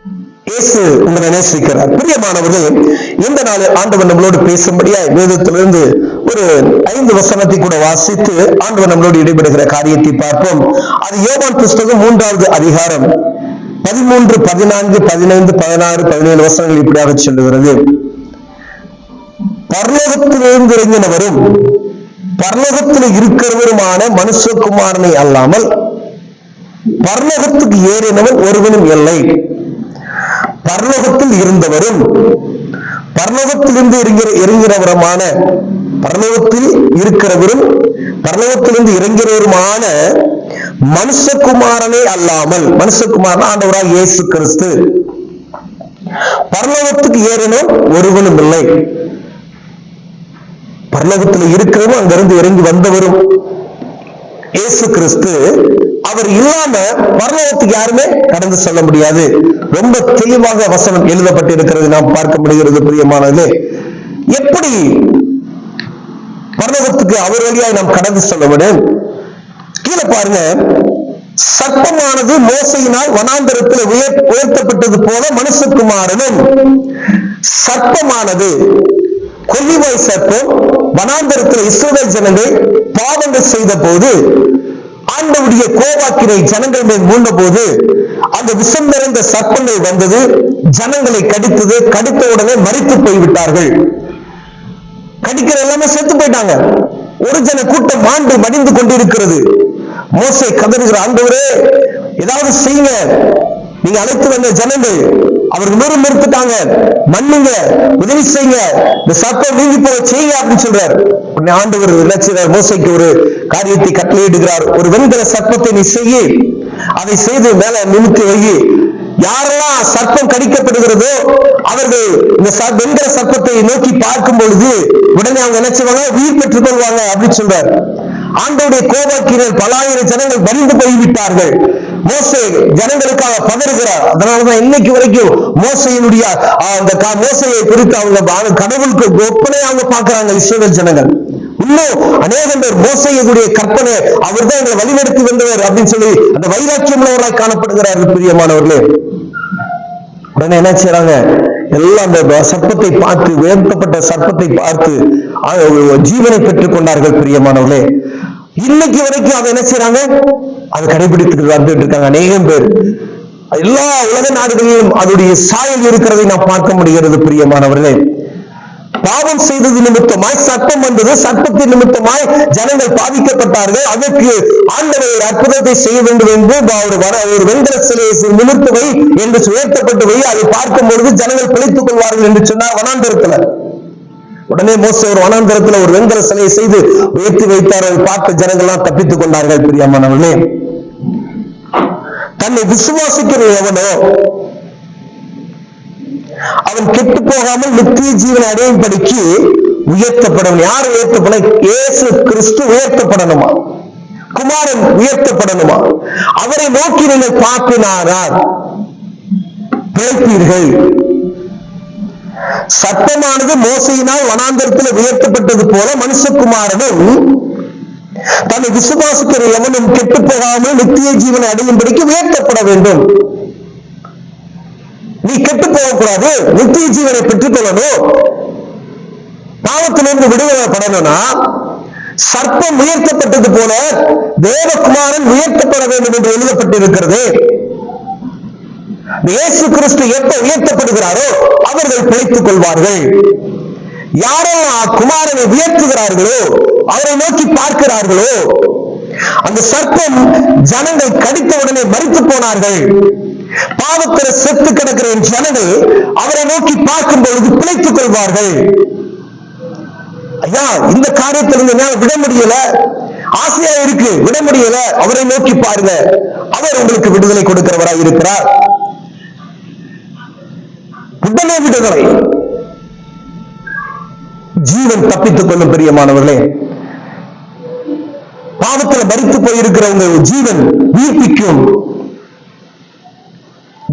இயேசு உங்களை நேசிக்கிறார். பிரியமானவர்களே, இந்த நாள் ஆண்டவர் நம்மளோடு பேசும்படியா வேதத்திலிருந்து ஒரு 5 வசனத்தை கூட வாசித்து ஆண்டவர் நம்மளோடு இடைபெறுகிற காரியத்தை பார்ப்போம். அது யோவான் புஸ்தகம் 3வது அதிகாரம் 13, 14, 15, 16, 17 வசனங்கள் இப்படியாக சொல்லுகிறது. பரலோகத்திலிருந்து இறங்கினவரும் பரலோகத்தில் இருக்கிறவருமான மனுஷகுமாரனை அல்லாமல் பரலோகத்துக்கு ஏறினவன் ஒருவனும் இல்லை. பரலோகத்தில் இருந்தவரும் பரலோகத்திலிருந்து இறங்கிறவருமான பரலோகத்தில் இருக்கிறவரும் பரலோகத்திலிருந்து இறங்கிறவருமான மனுஷகுமாரனை அல்லாமல், மனுஷகுமாரன் ஆண்டவராக இயேசு கிறிஸ்து, பரலோகத்துக்கு ஏறினோம் ஒருவனும் இல்லை. பரலோகத்தில் இருக்கிறவரும் அங்கிருந்து இறங்கி வந்தவரும் இயேசு கிறிஸ்து. அவர் இல்லாம பரலோகத்துக்கு யாருமே கடந்து செல்ல முடியாது. ரொம்ப தெளிவாக வசனம் எழுதப்பட்டிருக்கிறது, நாம் பார்க்க முடிகிறது. பிரியமானது, எப்படி பரலோகத்துக்கு அவர் வழியாய் நாம் கடந்து செல்ல வேண்டும்? கீழே பாருங்க, சர்ப்பமானது மோசையினால் வனாந்தரத்தில் உயர்த்தப்பட்டது போல மனுஷகுமாரனும், சர்ப்பமானது கொல்லிவாய் சர்ப்பம் வனாந்தரத்தில் இஸ்ரவேல் ஜனங்கள் பாவங்கள் செய்த போது ஆண்டவருடைய கோபாக்கினை ஜனங்கள் மேல் மூண்ட போது அந்த விஷம் நிறைந்த சர்ப்பங்கள் வந்தது, ஜனங்களை கடித்தது. கடித்த உடனே மரித்து போய்விட்டார்கள். கடிக்கிற எல்லாமே செத்து போயிட்டாங்க. ஒரு ஜன கூட்டம் மாண்டு மடிந்து கொண்டிருக்கிறது. மோசே கதறுகிற, ஆண்டவரே ஏதாவது செய்யுங்க, நீங்க அழைத்து வந்த ஜனங்கள் அவர்கள் மறுத்துட்டாங்க, மன்னிங்க, உதவி செய்யுங்க, இந்த சர்ப்பம் நீங்கி போக செய்யுங்க அப்படின்னு சொல்றார். உடனே ஆண்டவர் நினைச்சார், மோசைக்கு ஒரு காரியத்தை கட்டளையிடுகிறார். ஒரு வெண்கல சர்ப்பத்தை நீ செய்ய, அதை செய்து மேல நிமித்தி வை. யாரெல்லாம் சர்ப்பம் கடிக்கப்படுகிறதோ அவர்கள் இந்த வெண்கல சர்ப்பத்தை நோக்கி பார்க்கும் பொழுது உடனே அவங்க நினைச்சுவாங்க, உயிர் பெற்றுக் கொள்வாங்க அப்படின்னு சொல்றார். ஆண்டவருடைய கோபாக்கினால் பல ஆயிரம் ஜனங்கள் மறிந்து போய்விட்டார்கள். மோசே ஜனங்களுக்காக பதறுகிறார். அதனாலதான் இன்னைக்கு வரைக்கும் மோசையினுடைய அந்த மோசையை குறித்து அவங்க கடவுளுக்கு ஒப்பனை அவங்க பார்க்கிறாங்க இஸ்ரவேல் ஜனங்கள். இன்னும் அநேகம் பேர் மோசையுடைய கற்பனை, அவர் தான் எங்களை வழிநடத்தி வந்தவர் அப்படின்னு சொல்லி அந்த வைராக்கியம் உள்ளவராய் காணப்படுகிறார்கள். பிரியமானவர்களே, உடனே என்ன செய்யறாங்க, எல்லாம் அந்த சர்ப்பத்தை பார்த்து, உயர்த்தப்பட்ட சர்ப்பத்தை பார்த்து ஜீவனை பெற்றுக் கொண்டார்கள். பிரியமானவர்களே, இன்னைக்கு வரைக்கும் அதை என்ன செய்யறாங்க, அதை கடைபிடித்து வந்துட்டு இருக்காங்க அநேகம் பேர். எல்லா உலக நாடுகளிலும் அதனுடைய சாயல் இருக்கிறதை நாம் பார்க்க முடிகிறது. பிரியமானவர்களே, பாவம் செய்தது நிமித்தமாய் சர்ப்பம் வந்தது, சர்ப்பத்தின் நிமித்தமாய் ஜனங்கள் பாதிக்கப்பட்டார்கள். அதற்கு ஆண்டவர் ஒரு அற்புதத்தை செய்ய வேண்டும் என்று ஒரு வெண்கல சிலையை நிமிர்த்தவை என்று உயர்த்தப்பட்டு வை, அதை பார்க்கும் பொழுது ஜனங்கள் பிழைத்துக் கொள்வார்கள் என்று சொன்னார் வனாந்தரத்துல. உடனே மோசே ஒரு வனாந்தரத்துல ஒரு வெண்கல சிலையை செய்து உயர்த்தி வைத்தார். அதை பார்த்த ஜனங்கள் எல்லாம் தப்பித்துக் கொண்டார்கள். பிரியமானவர்களே, தன்னை விசுவாசிக்கிற எவனோ அவன் கெட்டு போகாமல் நித்திய ஜீவனை அடையும்படிக்கு உயர்த்தப்படணும். யார் உயர்த்தப்பட? இயேசு கிறிஸ்து உயர்த்தப்படணுமா, குமாரன் உயர்த்தப்படணுமா? அவரை நோக்கி நீங்கள் பார்ப்பினாரால் பிழைப்பீர்கள். சட்டமானது மோசையினால் வனாந்தரத்தில் உயர்த்தப்பட்டது போல மனுஷகுமாரனும் தன்னை விசுவாசிக்கிற எவனும் கெட்டு போகாமல் நித்திய ஜீவனை அடையும்படிக்கு உயர்த்தப்பட வேண்டும். நீ கெட்டு போகக்கூடாது, நித்திய ஜீவனை பெற்றுக் கொள்ளணும். பாவத்திலிருந்து விடுதலைப்படணும்னா சர்ப்பம் உயர்த்தப்பட்டது போல தேவகுமாரன் உயர்த்தப்பட வேண்டும் என்று எழுதப்பட்டிருக்கிறது. இயேசு கிறிஸ்து எப்ப உயர்த்தப்படுகிறாரோ அவர்கள் பிழைத்துக் கொள்வார்கள். யாரெல்லாம் குமாரனை உயர்த்துகிறார்களோ, அவரை நோக்கி பார்க்கிறார்களோ, அந்த சர்ப்பம் ஜனங்கள் கடித்த உடனே மரித்து போனார்கள். பாவத்தில் செத்து கிடக்கிற ஜனங்கள் அவரை நோக்கி பார்க்கும் பொழுது பிழைத்துக் கொள்வார்கள். ஐயா, இந்த காரியத்தில் என்னால் விட முடியல, ஆசையா இருக்கு, விட முடியல, அவரை நோக்கி பாருங்க, அவர் உங்களுக்கு விடுதலை கொடுக்கிறவராய் இருக்கிறார். உடனே விடுதலை, ஜீவன் தப்பித்துக் கொள்ளும். பிரியமானவர்களே, பாவத்தில் மரித்து போயிருக்கிறவங்க ஜீவன் உயிர்ப்பிக்கும்.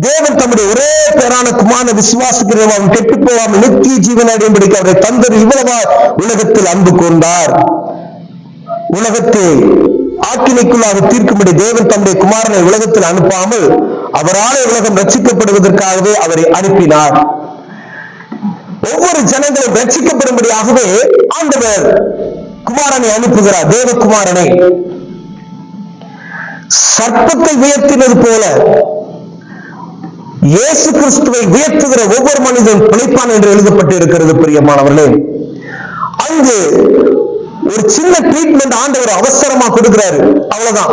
தேவன் தம்முடைய ஒரே பேரான குமாரனை விசுவாசிக்கிறவன் அவன் கெட்டு போகாமல் நித்திய ஜீவன் அடையும்படிக்கு அவரை தந்தது இவ்வளவா உலகத்தில் அன்பு கொண்டார். உலகத்தை ஆக்கினைக்குள்ளாக தீர்க்கும்படி தேவன் தம்முடைய குமாரனை உலகத்தில் அனுப்பாமல் அவரால் உலகம் ரட்சிக்கப்படுவதற்காகவே அவரை அனுப்பினார். ஒவ்வொரு ஜனங்களும் ரட்சிக்கப்படும்படியாகவே ஆண்டவர் குமாரனை அனுப்புகிறார். தேவகுமாரனை சர்ப்பத்தை உயர்த்தினது போல இயேசு கிறிஸ்துவை உயர்த்துகிற ஒவ்வொரு மனிதன் பிழைப்பான் என்று எழுதப்பட்டு இருக்கிறது. பிரியமானவர்களே, அங்கு ஒரு சின்ன ட்ரீட்மெண்ட் ஆண்டவர் அவசரமா கொடுக்கிறாரு, அவ்வளவுதான்.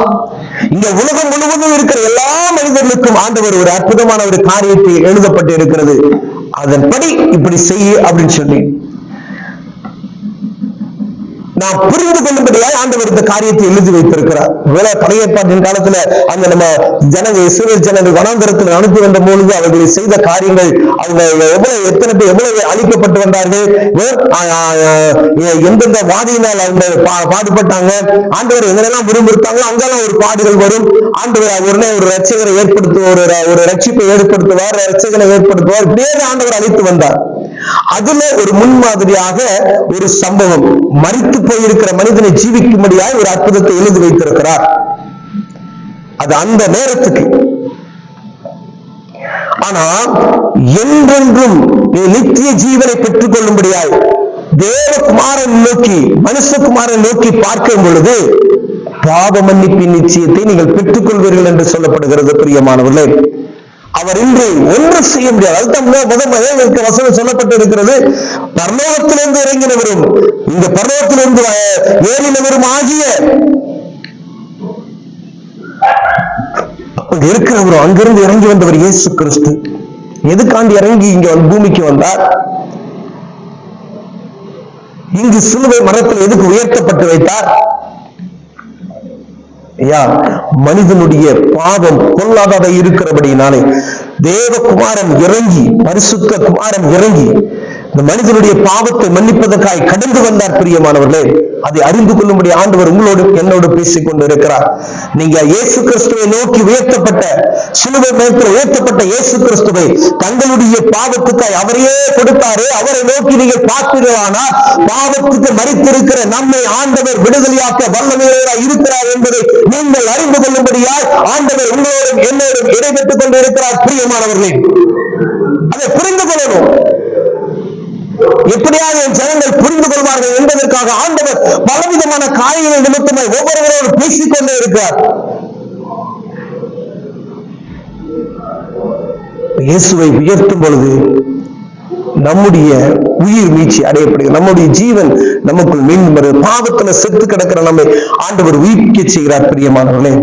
இங்க உலகம் முழுவதும் இருக்கிற எல்லா மனிதர்களுக்கும் ஆண்டவர் ஒரு அற்புதமான ஒரு காரியத்தை எழுதப்பட்டு இருக்கிறது. அதன்படி இப்படி செய்ய அப்படின்னு சொல்லி நாம் புரிந்து கொள்ளும்படியாக ஆண்டவர் இந்த காரியத்தை எழுதி வைத்திருக்கிறார். பழைய ஏற்பாட்டின் காலத்துல அந்த நம்ம இஸ்ரவேல் ஜனங்கள் வனாந்தரத்தில் அனுப்பி வந்த பொழுது அவர்கள் செய்த காரியங்கள், அவங்க எத்தனை பேர் எவ்வளவு அழிக்கப்பட்டு வந்தார்கள், எந்தெந்த வாதியினால் அவங்க பாடுபட்டாங்க, ஆண்டவர் எங்கெல்லாம் விரும்புத்தாங்களோ அங்கெல்லாம் ஒரு பாடுகள் வரும். ஆண்டவர் உடனே ஒரு ரட்சகரை ஏற்படுத்துவார், ஒரு ரட்சிப்பை ஏற்படுத்துவார், ரட்சகனை ஏற்படுத்துவார். இப்படியே ஆண்டவர் அழைத்து வந்தார். அதுல ஒரு முன்மாதிரியாக ஒரு சம்பவம், மரித்து போயிருக்கிற மனிதனை ஜீவிக்கும்படியாக ஒரு அற்புதத்தை எழுதி வைத்திருக்கிறார். அது அந்த நேரத்துக்கு. ஆனா என்றென்றும் நித்திய ஜீவனை பெற்றுக் கொள்ளும்படியாய் தேவகுமாரன் நோக்கி, மனுஷகுமாரன் நோக்கி பார்க்கும் பொழுது பாவ மன்னிப்பின் நிச்சயத்தை நீங்கள் பெற்றுக் கொள்வீர்கள் என்று சொல்லப்படுகிறது. பிரியமானவர்களே, அவர் இன்று ஒன்று செய்ய முடியாது. அதுதான் வசனம் சொல்லப்பட்டு இருக்கிறது. பரலோகத்திலிருந்து இறங்கினவரும் இந்த பரலோகத்திலிருந்து ஏறினவரும் ஆகிய இருக்கிறவரும் அங்கிருந்து இறங்கி வந்தவர் இயேசு கிறிஸ்து. எதுக்காண்டி இறங்கி இங்க பூமிக்கு வந்தார்? இங்கு சிலுவை மரத்தில் எதுக்கு உயர்த்தப்பட்டு வைத்தார்? மனிதனுடைய பாவம் கொல்லாததை இருக்கிறபடினாலே தேவகுமாரன் இறங்கி, பரிசுத்த குமாரன் இறங்கி இந்த மனிதனுடைய பாவத்தை மன்னிப்பதற்காக கடந்து வந்தார். பிரியமானவர்களே, அதை அறிந்து கொள்ளும்படி ஆண்டவர் உங்களோடு என்னோடு பேசிக் கொண்டு இருக்கிறார். நீங்க இயேசு கிறிஸ்துவை நோக்கி உயர்த்தப்பட்ட, சிலுவை மேற்கில் உயர்த்தப்பட்ட இயேசு கிறிஸ்துவை தங்களுடைய பாவத்துக்காய் அவரையே கொடுத்தாரே, அவரை நோக்கி நீங்கள் பார்ப்பீர்களானால் பாவத்துக்கு மரித்திருக்கிற நம்மை ஆண்டவர் விடுதலையாக்க வல்லமையாக இருக்கிறார் என்பதை நீங்கள் அறிந்து கொள்ளும்படியால் ஆண்டவர் உங்களோடும் என்னோடும் இடைபெற்றுக் கொண்டு இருக்கிறார். பிரியமானவர்களே, அதை புரிந்து கொள்ளணும். எப்படியாவது ஜனங்கள் புரிந்து கொள்வார்கள் என்பதற்காக ஆண்டவர் பலவிதமான காரியங்கள் நிமித்தமாய் ஒவ்வொருவரோடு பேசிக்கொண்டே இருக்கிறார். இயேசுவை உயர்த்தும் பொழுது நம்முடைய உயிர் மீட்சி அடையப்படுகிறது. நம்முடைய ஜீவன் நமக்குள் மீண்டும் வருது. பாவத்துல செத்து கிடக்கிற நம்மை ஆண்டவர் உயிர்க்க செய்கிறார். பிரியமானவர்களே,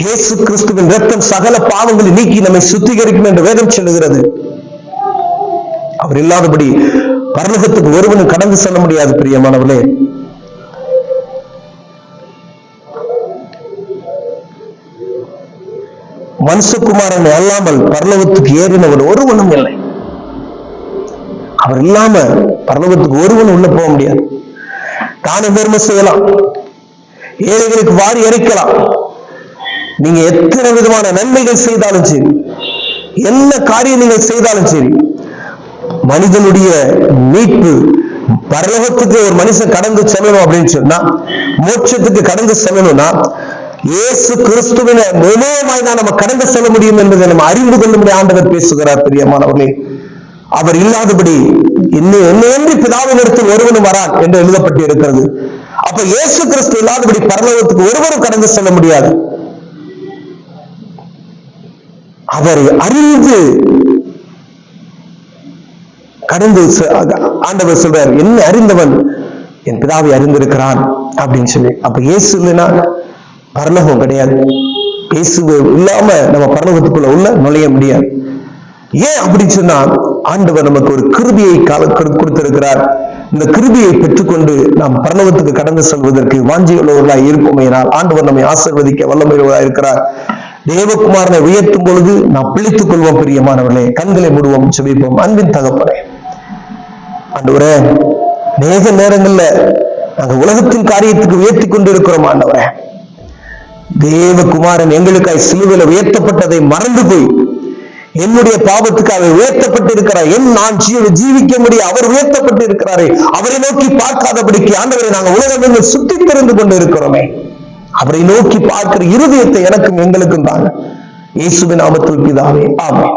இயேசு கிறிஸ்துவின் இரத்தம் சகல பாவங்களை நீக்கி நம்மை சுத்திகரிக்கும் என்று வேதம் சொல்லுகிறது. அவர் இல்லாதபடி பரலோகத்துக்கு ஒருவனும் கடந்து செல்ல முடியாது. பிரியமானவர்களே, மனுஷகுமாரனை அல்லாமல் பரலோகத்துக்கு ஏறினவன் ஒருவனும் இல்லை. அவர் இல்லாம பரலோகத்துக்கு ஒருவனும் உள்ள போக முடியாது. தான தர்மம் செய்யலாம், ஏழைகளுக்கு வாரி இறைக்கலாம், நீங்க எத்தனை விதமான நன்மைகள் செய்தாலும் சரி, என்ன காரியம் நீங்கள் செய்தாலும் சரி, மனிதனுடைய மீட்பு பரலோகத்துக்கு ஒரு மனுஷன் கடந்து செல்லணும் அப்படின்னு சொன்னா, மோட்சத்துக்கு கடந்து செல்லணும்னா இயேசு கிறிஸ்துவின் மூலமாய் தான் நம்ம கடந்து செல்ல முடியும் என்பதை நம்ம அறிந்து கொள்ளும்படி ஆண்டவர் பேசுகிறார். பிரியமானவர்களே, அவர் இல்லாதபடி என்னை பிதாவின் இடத்தில் ஒருவனும் வரான் என்று எழுதப்பட்டு இருக்கிறது. அப்ப இயேசு கிறிஸ்து இல்லாதபடி பரலோகத்துக்கு ஒருவரும் கடந்து செல்ல முடியாது. அவரை அறிந்து கடந்து ஆண்டவர் சொல்றார், என்ன அறிந்தவன் என் பிதாவை அறிந்திருக்கிறான் அப்படின்னு சொல்லி. அப்ப இயேசு இல்லைன்னா பரலோகம் கிடையாது. இயேசு இல்லாம நம்ம பரலோகத்துக்குள்ள உள்ள நுழைய முடியாது. ஏன் அப்படின்னு சொன்னா, ஆண்டவர் நமக்கு ஒரு கிருபையை கொடுத்திருக்கிறார். இந்த கிருபையை பெற்றுக்கொண்டு நாம் பரலோகத்துக்கு கடந்து செல்வதற்கு வாஞ்சியுள்ளவர்களாய் இருப்போமையினால் ஆண்டவர் நம்மை ஆசீர்வதிக்க வல்லமையுள்ளவராய் இருக்கிறார். தேவகுமாரனை உயர்த்தும் பொழுது நாம் பிழைத்துக் கொள்வோம். பிரியமானவர்களே, கண்களை மூடுவோம், செபிப்போம். அன்பின் தகப்பனே, ஆண்டவரே, நேக நேரங்கள்ல நாங்க உலகத்தின் காரியத்துக்கு உயர்த்தி கொண்டு இருக்கிறோம். ஆண்டவரே, தேவகுமாரன் எங்களுக்காய் சிலுவையில் உயர்த்தப்பட்டதை மறந்து போய் என்னுடைய பாவத்துக்காக உயர்த்தப்பட்டு இருக்கிறார், நான் ஜீவிக்க முடியும், அவர் உயர்த்தப்பட்டு இருக்கிறாரே, அவரை நோக்கி பார்க்காதபடிக்கு ஆண்டவரை நாங்கள் உலகம் சுத்தி தெரிந்து கொண்டு இருக்கிறோமே, அவரை நோக்கி பார்க்கிற இருதயத்தை எனக்கும் எங்களுக்கும் தாங்க. இயேசுவின் நாமத்தில் பிதாவே, ஆமென்.